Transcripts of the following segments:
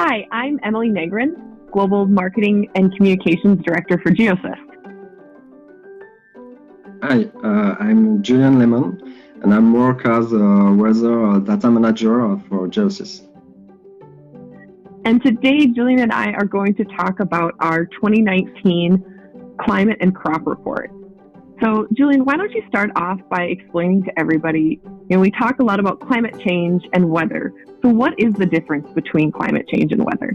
Hi, I'm Emily Negrin, Global Marketing and Communications Director for Geosys. Hi, I'm Julien Lemond, and I work as a weather data manager for Geosys. And today, Julien and I are going to talk about our 2019 Climate and Crop Report. So, Julien, why don't you start off by explaining to everybody, we talk a lot about climate change and weather. So what is the difference between climate change and weather?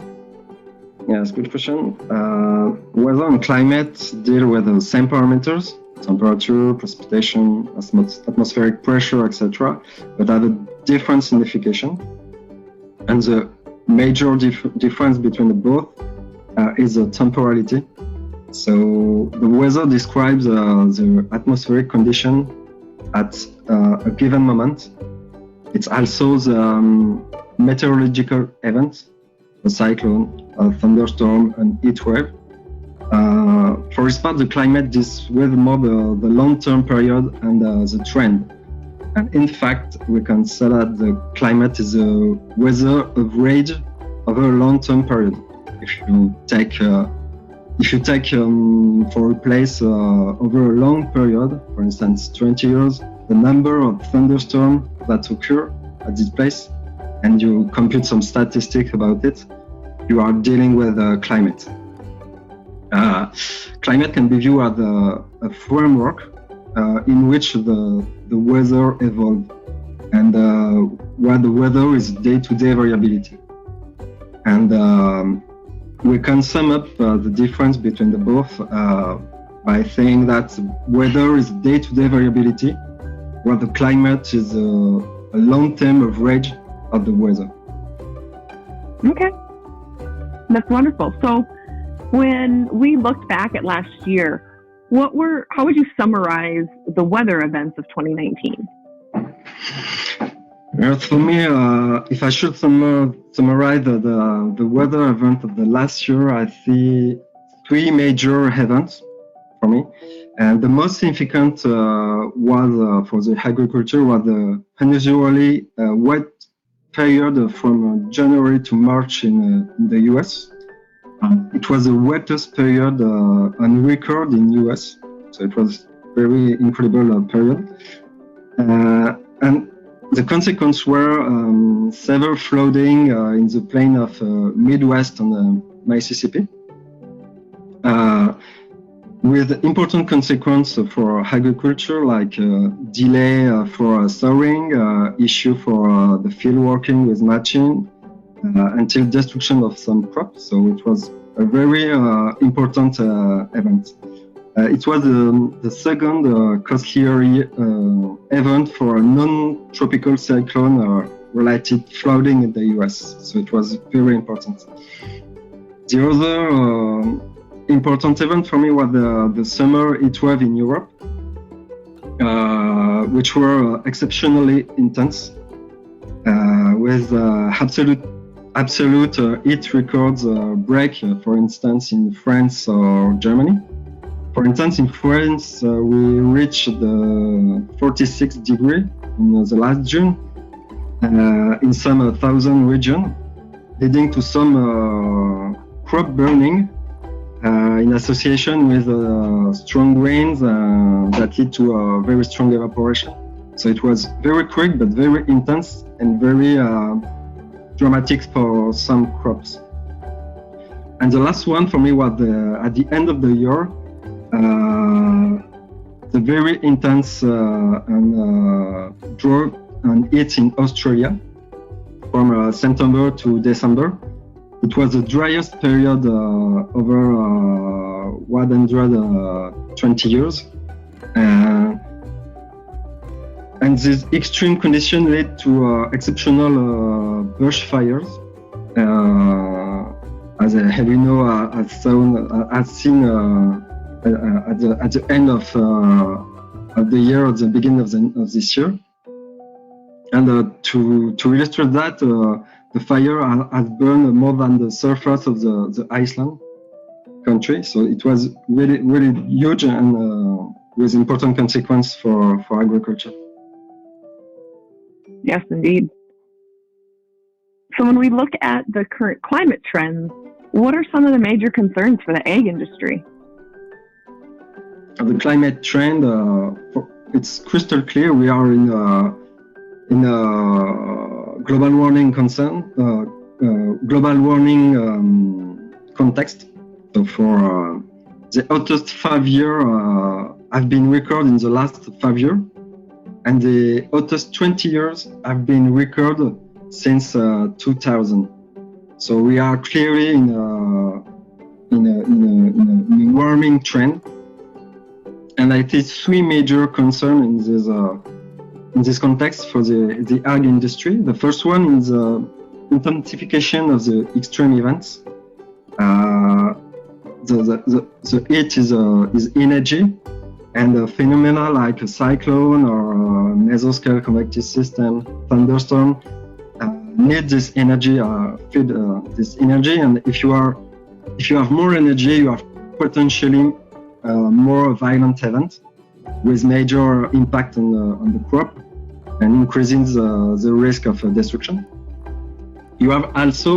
Yes, good question. Weather and climate deal with the same parameters: temperature, precipitation, atmospheric pressure, etc., but have a different signification. And the major difference between the both is the temporality. So the weather describes the atmospheric condition at a given moment. It's also the meteorological event, a cyclone, a thunderstorm, and heat wave. For its part, the climate deals with more the long-term period and the trend. And in fact, we can say that the climate is a weather average over a long-term period. If you take for a place over a long period, for instance, 20 years, the number of thunderstorms that occur at this place, and you compute some statistics about it, you are dealing with climate. Climate can be viewed as a framework in which the weather evolves, and where the weather is day-to-day variability. And we can sum up the difference between the both by saying that weather is day-to-day variability, while the climate is a long-term average of the weather. Okay, that's wonderful. So when we looked back at last year, how would you summarize the weather events of 2019? For me, if I should summarize the weather event of the last year, I see three major events for me. And the most significant was for the agriculture was the unusually wet period from January to March in the US. It was the wettest period on record in US, so it was very incredible period. And the consequences were severe flooding in the plain of Midwest and the Mississippi, with important consequences for agriculture, like delay for sowing, issue for the field working with machine, until destruction of some crops. So it was a very important event. It was the second costlier event for a non-tropical cyclone related flooding in the US. So it was very important. The other important event for me was the summer heat wave in Europe, which were exceptionally intense, with absolute heat records break, for instance, in France or Germany. For instance, in France, we reached the 46 degree in the last June in some 1,000 regions, leading to some crop burning in association with strong winds that lead to a very strong evaporation. So it was very quick, but very intense and very dramatic for some crops. And the last one for me was at the end of the year, the very intense drought and heat in Australia from September to December. It was the driest period over 120 years. And this extreme condition led to exceptional bushfires. As you know, I've seen at the end of the year, at the beginning of this year. And to illustrate that, the fire has burned more than the surface of the Iceland country. So it was really, really huge and with important consequence for agriculture. Yes, indeed. So when we look at the current climate trends, what are some of the major concerns for the ag industry? The climate trend, it's crystal clear. We are in a global warming global warming context. So for the hottest 5 years have been recorded in the last 5 years, and the hottest 20 years have been recorded since 2000. So we are clearly in a warming trend, and I see three major concerns in this context for the ag industry. The first one is intensification of the extreme events. The heat is energy, and a phenomena like a cyclone or a mesoscale convective system, thunderstorm, need this energy, feed this energy. And if you have more energy, you have potentially more violent events with major impact on the crop and increasing the risk of destruction. You have also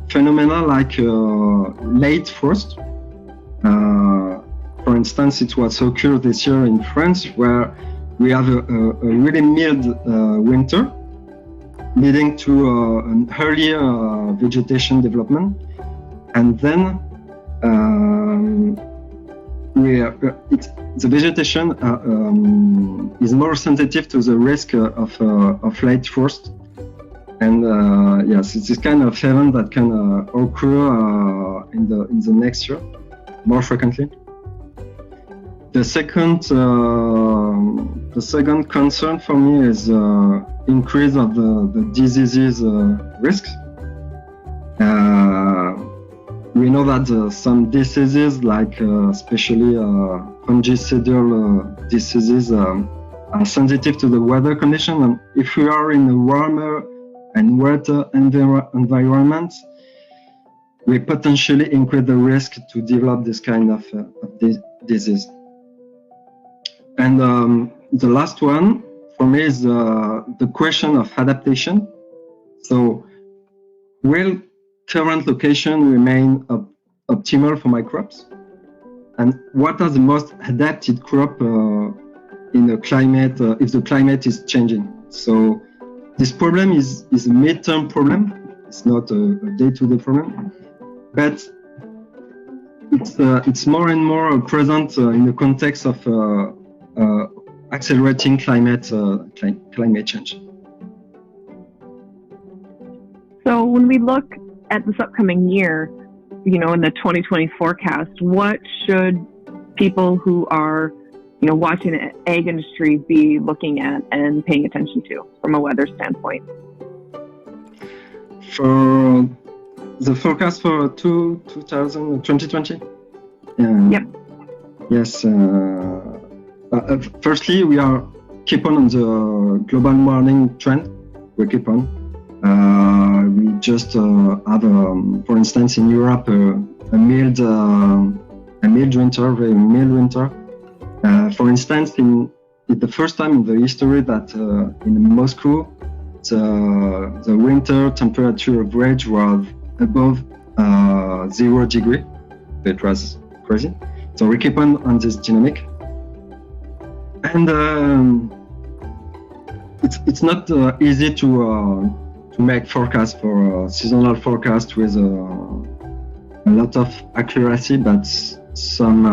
phenomena like late frost. For instance, it was occurred this year in France, where we have a really mild winter, leading to an earlier vegetation development, and then the vegetation is more sensitive to the risk of late frost. And yes, it's this kind of event that can occur in the next year more frequently. The second concern for me is increase of the diseases risks. We know that some diseases, like especially fungicidal diseases, are sensitive to the weather condition, and if we are in a warmer and wetter environment, we potentially increase the risk to develop this kind of disease. And the last one for me is the question of adaptation. So, will current location remain optimal for my crops? And what are the most adapted crop in the climate if the climate is changing? So this problem is a midterm problem. It's not a day-to-day problem, but it's more and more present in the context of accelerating climate change. So when we look at this upcoming year, in the 2020 forecast, what should people who are, watching the ag industry be looking at and paying attention to from a weather standpoint? For the forecast for 2020? Yep. Yes. Firstly, we are keep on the global warming trend. We keep on. We just have, for instance, in Europe, a mild winter, very mild winter. For instance, it's the first time in the history that in Moscow, the winter temperature average was above 0 degree. It was crazy. So we keep on this dynamic. And it's not easy to make forecasts for seasonal forecast with a lot of accuracy, but some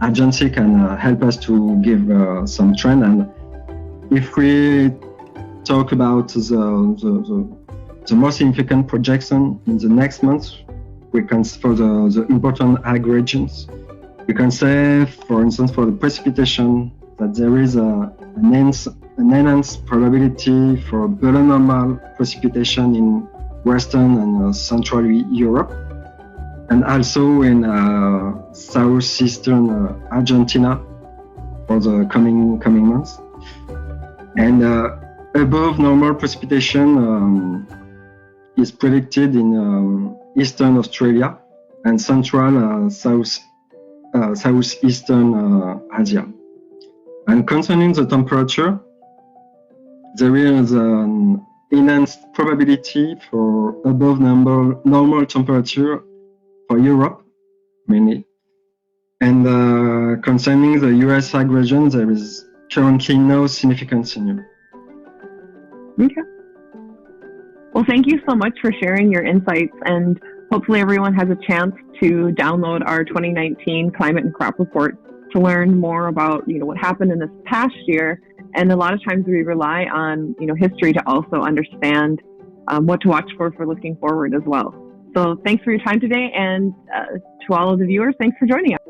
agency can help us to give some trend. And if we talk about the most significant projection in the next month, we can, for the important ag regions, we can say, for instance, for the precipitation, that there is an enhanced probability for below normal precipitation in Western and Central Europe, and also in southeastern Argentina for the coming months. And above normal precipitation is predicted in Eastern Australia and Central Southeastern Asia. And concerning the temperature, there is an enhanced probability for above normal temperature for Europe, mainly. And concerning the US ag region, there is currently no significant signal. Okay. Well, thank you so much for sharing your insights, and hopefully everyone has a chance to download our 2019 climate and crop report to learn more about, what happened in this past year. And a lot of times we rely on, history to also understand what to watch for looking forward as well. So thanks for your time today, and to all of the viewers, thanks for joining us.